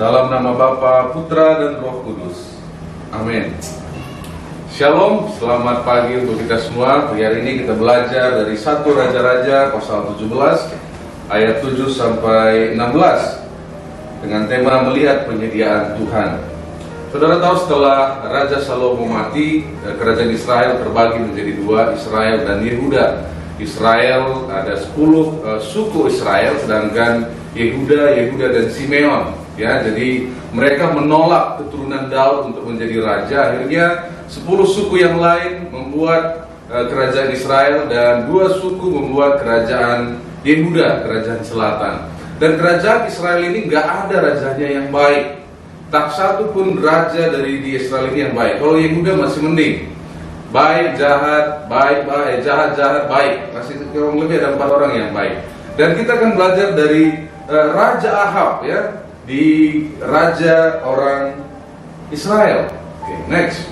Dalam nama Bapa, Putra, dan Roh Kudus. Amin. Shalom, selamat pagi untuk kita semua. Hari ini kita belajar dari 1 Raja-Raja pasal 17 ayat 7 sampai 16 dengan tema melihat penyediaan Tuhan. Saudara tahu setelah Raja Salomo mati, kerajaan Israel terbagi menjadi dua, Israel dan Yehuda. Israel ada 10 suku Israel, sedangkan Yehuda dan Simeon. Ya, jadi mereka menolak keturunan Daud untuk menjadi raja. Akhirnya 10 suku yang lain membuat kerajaan Israel dan 2 suku membuat kerajaan Yehuda, kerajaan selatan. Dan kerajaan Israel ini nggak ada rajanya yang baik. Tak satu pun raja dari di Israel ini yang baik. Kalau Yehuda masih mending, baik jahat, jahat baik. Masih kurang lebih ada 4 orang yang baik. Dan kita akan belajar dari Raja Ahab, ya, di raja orang Israel. Oke, next.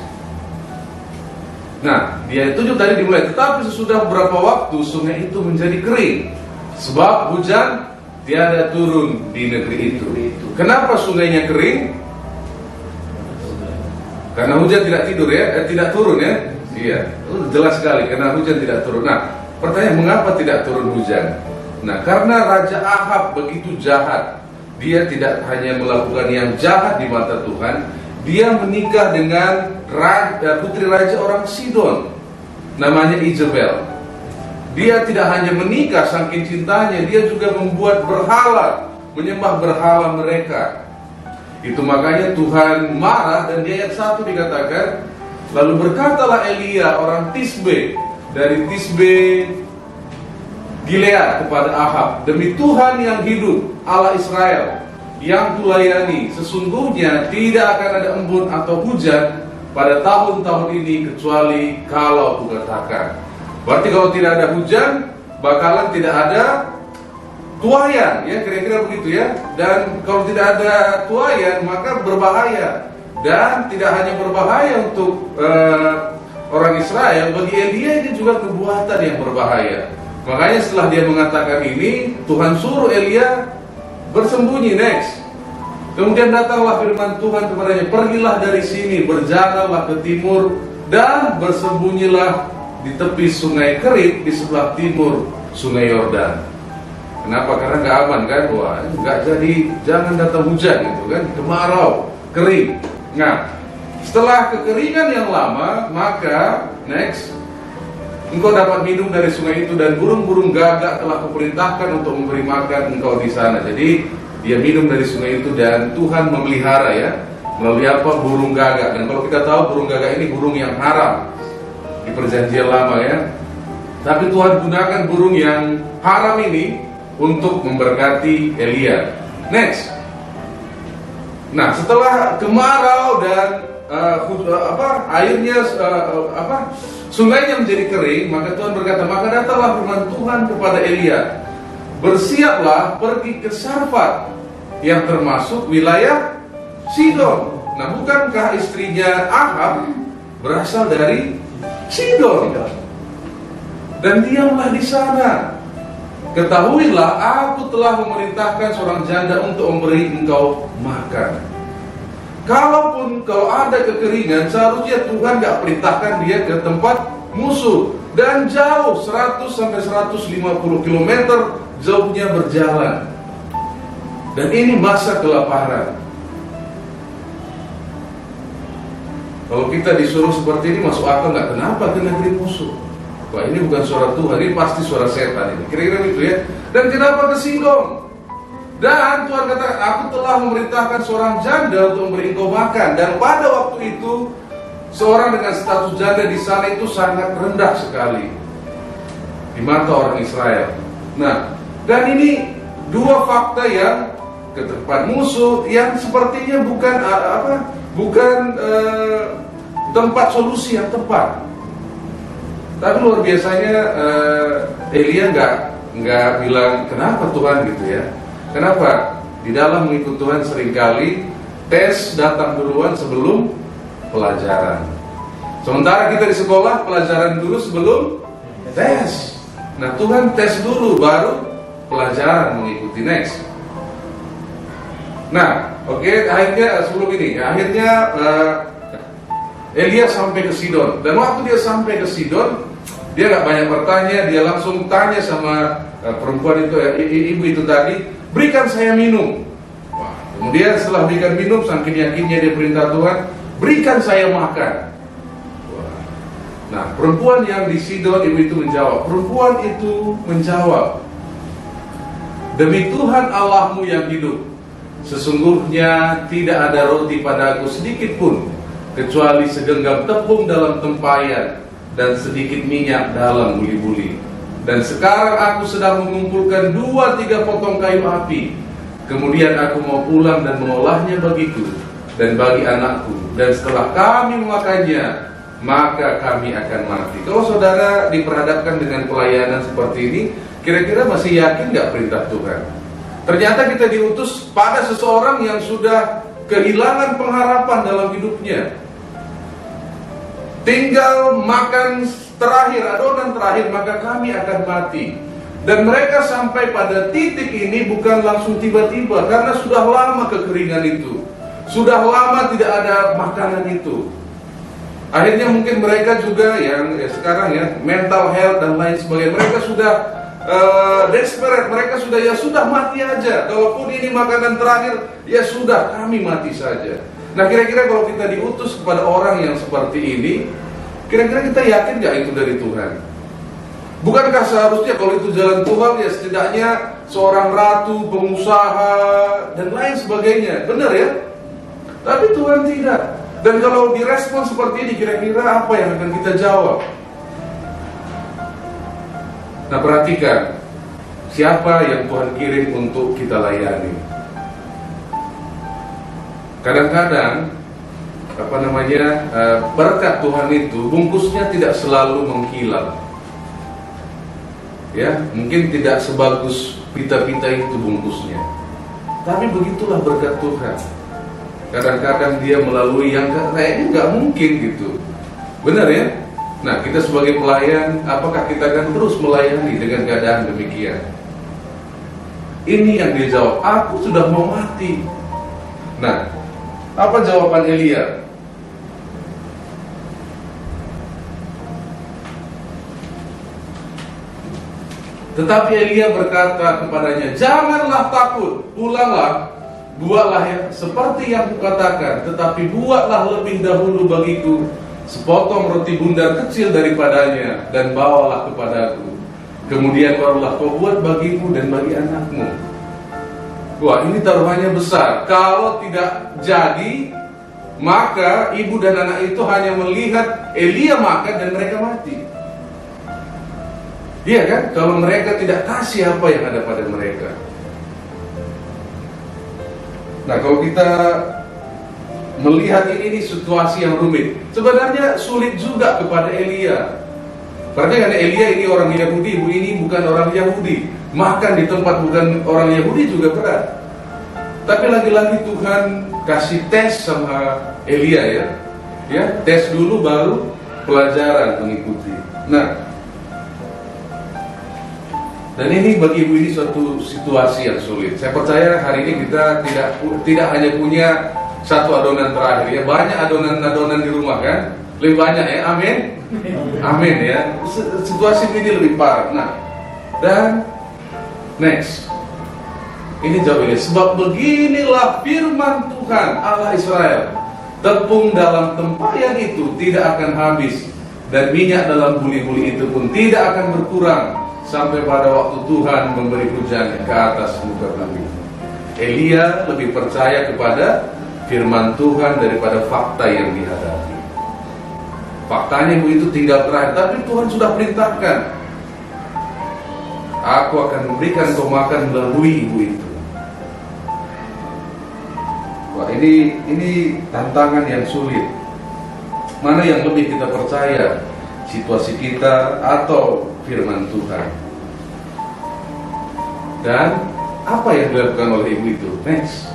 Nah, dia 7 tadi dimulai. Tetapi sesudah beberapa waktu sungai itu menjadi kering, sebab hujan tiada turun di negeri itu. Kenapa sungainya kering? Karena hujan tidak tidur, ya, tidak turun, ya. Iya, jelas sekali karena hujan tidak turun. Nah, pertanyaan, mengapa tidak turun hujan? Nah, karena Raja Ahab begitu jahat. Dia tidak hanya melakukan yang jahat di mata Tuhan, dia menikah dengan putri raja orang Sidon, namanya Izebel. Dia tidak hanya menikah saking cintanya, dia juga membuat berhala, menyembah berhala mereka. Itu makanya Tuhan marah, dan di ayat 1 dikatakan, lalu berkatalah Elia orang Tisbe dari Tisbe Gilead kepada Ahab, demi Tuhan yang hidup, Allah Israel, yang kulayani, sesungguhnya tidak akan ada embun atau hujan pada tahun-tahun ini kecuali kalau kukatakan. Berarti kalau tidak ada hujan, bakalan tidak ada tuayan, ya, kira-kira begitu, ya. Dan kalau tidak ada tuayan, maka berbahaya. Dan tidak hanya berbahaya untuk orang Israel, bagi Elia ini juga perbuatan yang berbahaya. Makanya setelah dia mengatakan ini, Tuhan suruh Elia bersembunyi. Next. Kemudian datanglah firman Tuhan kepadanya, pergilah dari sini, berjalanlah ke timur, dan bersembunyilah di tepi sungai Kerit di sebelah timur sungai Yordan. Kenapa? Karena nggak aman, kan? Wah, nggak jadi, jangan datang hujan, gitu kan? Kemarau, kering. Nah, setelah kekeringan yang lama, maka next, engkau dapat minum dari sungai itu, dan burung-burung gagak telah kuperintahkan untuk memberi makan engkau di sana. Jadi dia minum dari sungai itu, dan Tuhan memelihara, ya, melalui apa? Burung gagak. Dan kalau kita tahu burung gagak ini burung yang haram di perjanjian lama, ya. Tapi Tuhan gunakan burung yang haram ini untuk memberkati Elia. Next. Nah, setelah kemarau dan airnya sungainya menjadi kering, maka Tuhan berkata, maka datanglah firman Tuhan kepada Elia, bersiaplah pergi ke Sarfat yang termasuk wilayah Sidon. Nah, bukankah istrinya Ahab berasal dari Sidon? Dan diamlah di sana. Ketahuilah, aku telah memerintahkan seorang janda untuk memberi engkau makan. Kalau ada kekeringan, seharusnya Tuhan gak perintahkan dia ke tempat musuh, dan jauh 100 sampai 150 km jauhnya berjalan. Dan ini masa kelaparan. Kalau kita disuruh seperti ini, masuk akal nggak? Kenapa ke negeri musuh? Wah, ini bukan suara Tuhan, ini pasti suara setan ini. Kira-kira gitu, ya. Dan kenapa ke Sidon? Dan Tuhan katakan, aku telah memerintahkan seorang janda untuk memberi engkau makan. Dan pada waktu itu, seorang dengan status janda di sana itu sangat rendah sekali di mata orang Israel. Nah, dan ini 2 fakta yang ke tempat musuh, yang sepertinya bukan tempat solusi yang tepat. Tapi luar biasanya Elia nggak bilang kenapa Tuhan, gitu, ya. Kenapa? Di dalam mengikut Tuhan seringkali tes datang duluan sebelum pelajaran. Sementara kita di sekolah, pelajaran dulu sebelum tes. Nah, Tuhan tes dulu baru pelajaran mengikuti. Next. Nah, Oke, akhirnya sebelum ini, akhirnya Elia sampai ke Sidon. Dan waktu dia sampai ke Sidon, dia nggak banyak bertanya, dia langsung tanya sama perempuan itu, ibu itu tadi, berikan saya minum. Wah, kemudian setelah berikan minum, saking yakinnya dia perintah Tuhan, berikan saya makan. Wah. Nah, perempuan yang di Sidon, ibu itu menjawab, perempuan itu menjawab, demi Tuhan Allahmu yang hidup, sesungguhnya tidak ada roti padaku sedikit pun, kecuali segenggam tepung dalam tempayan dan sedikit minyak dalam buli-buli. Dan sekarang aku sedang mengumpulkan 2-3 potong kayu api. Kemudian aku mau pulang dan mengolahnya bagiku dan bagi anakku. Dan setelah kami memakannya, maka kami akan mati. Kalau saudara diperhadapkan dengan pelayanan seperti ini, kira-kira masih yakin gak perintah Tuhan? Ternyata kita diutus pada seseorang yang sudah kehilangan pengharapan dalam hidupnya. Tinggal makan terakhir, adonan terakhir, maka kami akan mati. Dan mereka sampai pada titik ini bukan langsung tiba-tiba, karena sudah lama kekeringan itu, sudah lama tidak ada makanan itu. Akhirnya mungkin mereka juga yang sekarang mental health dan lain sebagainya, mereka sudah desperate, mereka sudah mati aja. Kalaupun ini makanan terakhir, ya sudah, kami mati saja. Nah, kira-kira kalau kita diutus kepada orang yang seperti ini, kira-kira kita yakin gak itu dari Tuhan? Bukankah seharusnya kalau itu jalan Tuhan, ya setidaknya seorang ratu, pengusaha, dan lain sebagainya, benar ya? Tapi Tuhan tidak. Dan kalau direspon seperti ini, kira-kira apa yang akan kita jawab? Nah, perhatikan, siapa yang Tuhan kirim untuk kita layani. Kadang-kadang berkat Tuhan itu bungkusnya tidak selalu mengkilap. Ya, mungkin tidak sebagus pita-pita itu bungkusnya. Tapi begitulah berkat Tuhan. Kadang-kadang dia melalui yang kayaknya nggak mungkin gitu. Benar ya? Nah, kita sebagai pelayan, apakah kita akan terus melayani dengan keadaan demikian? Ini yang dia jawab, aku sudah mau mati. Nah, apa jawaban Elia? Tetapi Elia berkata kepadanya, janganlah takut, pulanglah, buatlah seperti yang kukatakan, tetapi buatlah lebih dahulu bagiku sepotong roti bundar kecil daripadanya, dan bawalah kepadaku. Kemudian barulah kau buat bagimu dan bagi anakmu. Wah, ini taruhannya besar. Kalau tidak jadi, maka ibu dan anak itu hanya melihat Elia makan dan mereka mati. Iya kan? Kalau mereka tidak kasih apa yang ada pada mereka. Nah, kalau kita melihat ini situasi yang rumit, sebenarnya sulit juga kepada Elia. Karena Elia ini orang Yahudi, ibu ini bukan orang Yahudi. Makan di tempat bukan orang Yahudi juga berat. Tapi lagi-lagi Tuhan kasih tes sama Elia ya, tes dulu baru pelajaran mengikuti. Nah, dan ini bagi ibu ini suatu situasi yang sulit. Saya percaya hari ini kita tidak hanya punya satu adonan terakhir ya, banyak adonan-adonan di rumah kan, lebih banyak ya, amin, amin ya. Situasi ini lebih parah. Nah, dan next, ini jawabnya, sebab beginilah firman Tuhan Allah Israel, tepung dalam tempayan itu tidak akan habis, dan minyak dalam buli-buli itu pun tidak akan berkurang sampai pada waktu Tuhan memberi hujan ke atas muka bumi. Elia lebih percaya kepada firman Tuhan daripada fakta yang dihadapi. Faktanya ibu itu tinggal terakhir, tapi Tuhan sudah perintahkan, aku akan memberikan kau makan melalui ibu itu. Wah, ini tantangan yang sulit. Mana yang lebih kita percaya, situasi kita atau firman Tuhan? Dan apa yang dilakukan oleh ibu itu? Next.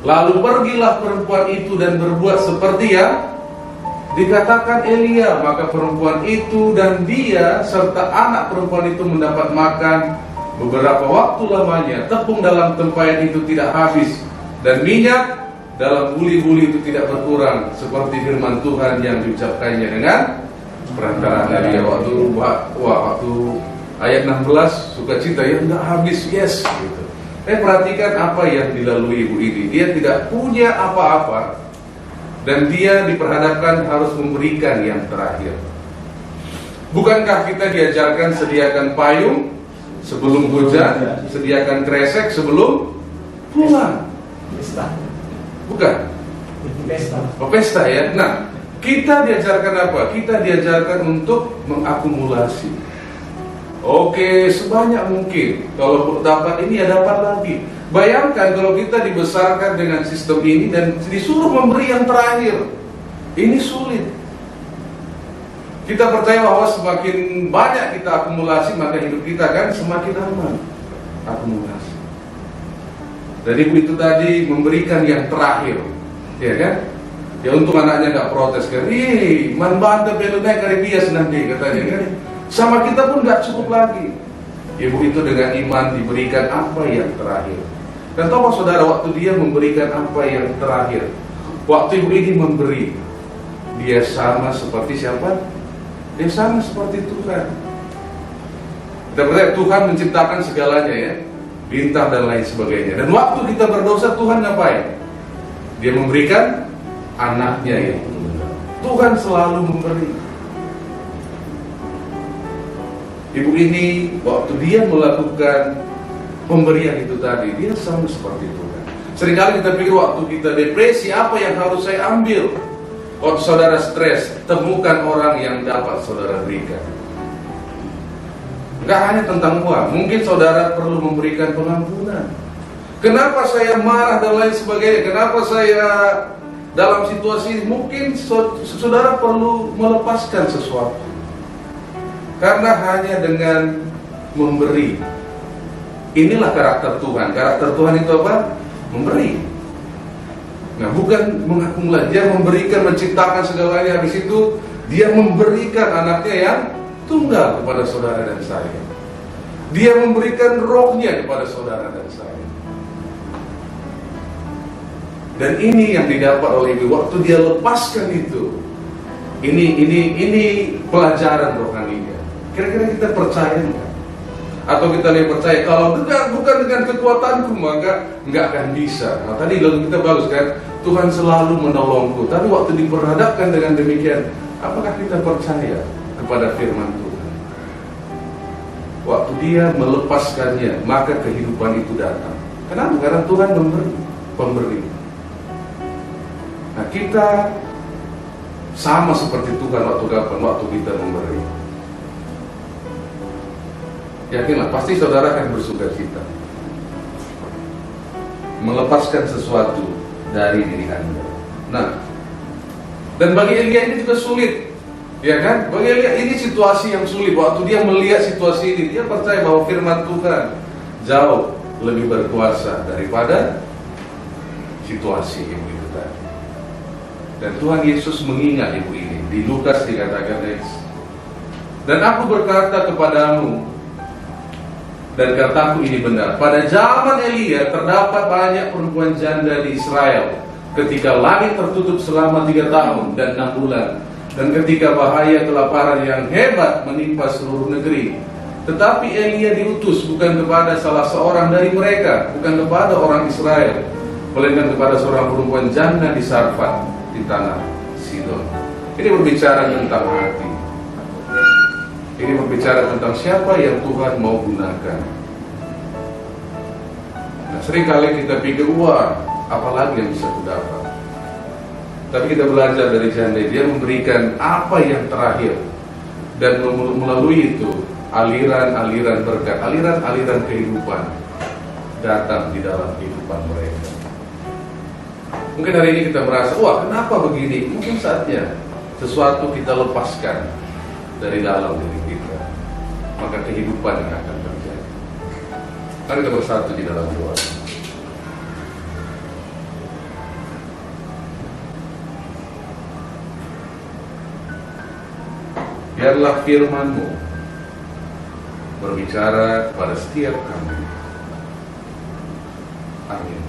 Lalu pergilah perempuan itu dan berbuat seperti yang dikatakan Elia. Maka perempuan itu dan dia serta anak perempuan itu mendapat makan beberapa waktu lamanya. Tepung dalam tempayan itu tidak habis, Dan minyak dalam buli-buli itu tidak berkurang, seperti firman Tuhan yang diucapkannya dengan perantara Nabi. Waktu ayat 16, sukacita yang tidak habis, yes gitu. Perhatikan apa yang dilalui ibu ini. Dia tidak punya apa-apa, dan dia diperhadapkan harus memberikan yang terakhir. Bukankah kita diajarkan sediakan payung sebelum hujan, sediakan kresek sebelum pulang? Bukan? Pesta ya. Nah, kita diajarkan apa? Kita diajarkan untuk mengakumulasi. Oke, sebanyak mungkin. Kalau dapat ini ya dapat lagi. Bayangkan kalau kita dibesarkan dengan sistem ini dan disuruh memberi yang terakhir. Ini sulit. Kita percaya bahwa semakin banyak kita akumulasi, maka hidup kita kan semakin aman. Akumulasi. Jadi itu tadi memberikan yang terakhir, ya kan? Ya untuk anaknya nggak protes kan? Ih, man banta pelu naik kali bias nanti katanya kan? Sama kita pun nggak cukup lagi. Ibu itu dengan iman diberikan apa yang terakhir. Dan tahu saudara, waktu dia memberikan apa yang terakhir, waktu ibu ini memberi, dia sama seperti siapa? Dia sama seperti Tuhan. Kita percaya Tuhan menciptakan segalanya ya, bintang dan lain sebagainya. Dan waktu kita berdosa, Tuhan ngapain? Dia memberikan anaknya ya. Tuhan selalu memberi. Ibu ini waktu dia melakukan pemberian itu tadi, dia sama seperti Tuhan. Seringkali kita pikir waktu kita depresi, apa yang harus saya ambil? Waktu saudara stres, temukan orang yang dapat saudara berikan. Enggak hanya tentang uang, mungkin saudara perlu memberikan pengampunan. Kenapa saya marah dan lain sebagainya? Kenapa saya dalam situasi ini? Mungkin saudara perlu melepaskan sesuatu. Karena hanya dengan memberi. Inilah karakter Tuhan. Karakter Tuhan itu apa? Memberi. Nah, bukan mengakumulasi. Dia memberikan, menciptakan segalanya. Habis itu dia memberikan anaknya yang tunggal kepada saudara dan saya. Dia memberikan rohnya kepada saudara dan saya. Dan ini yang didapat oleh ibu waktu dia lepaskan itu. Ini pelajaran rohaninya. Kira-kira kita percaya enggak? Atau kita lebih percaya kalau bukan dengan kekuatanku maka nggak akan bisa. Nah, tadi lalu kita bagus kan, Tuhan selalu menolongku. Tapi waktu diperhadapkan dengan demikian, apakah kita percaya kepada firman Tuhan? Waktu dia melepaskannya, maka kehidupan itu datang. Kenapa? Karena Tuhan pemberi. Nah, kita sama seperti Tuhan waktu kita memberi. Yakinlah, pasti saudara akan bersukacita melepaskan sesuatu dari diri Anda. Nah, dan bagi Elia ini juga sulit, ya kan? Bagi Elia ini situasi yang sulit. Waktu dia melihat situasi ini, dia percaya bahwa firman Tuhan jauh lebih berkuasa daripada situasi ibu itu tadi. Dan Tuhan Yesus mengingat ibu ini. Di Lukas dikatakan, dan aku berkata kepadamu, dan kataku ini benar, pada zaman Elia terdapat banyak perempuan janda di Israel, ketika langit tertutup selama 3 tahun dan 6 bulan, dan ketika bahaya kelaparan yang hebat menimpa seluruh negeri. Tetapi Elia diutus bukan kepada salah seorang dari mereka, bukan kepada orang Israel, melainkan kepada seorang perempuan janda di Sarfat, di tanah Sidon. Ini berbicara tentang hati. Ini berbicara tentang siapa yang Tuhan mau gunakan. Nah, seringkali kita pikir, wah, apalagi yang bisa kudapat. Tapi kita belajar dari janda, dia memberikan apa yang terakhir. Dan melalui itu, aliran-aliran berkat, aliran-aliran kehidupan datang di dalam kehidupan mereka. Mungkin hari ini kita merasa, wah, kenapa begini? Mungkin saatnya sesuatu kita lepaskan dari dalam diri kita, maka kehidupan yang akan terjadi. Mari kita bersatu di dalam doa. Biarlah firman-Mu berbicara kepada setiap kami. Amin.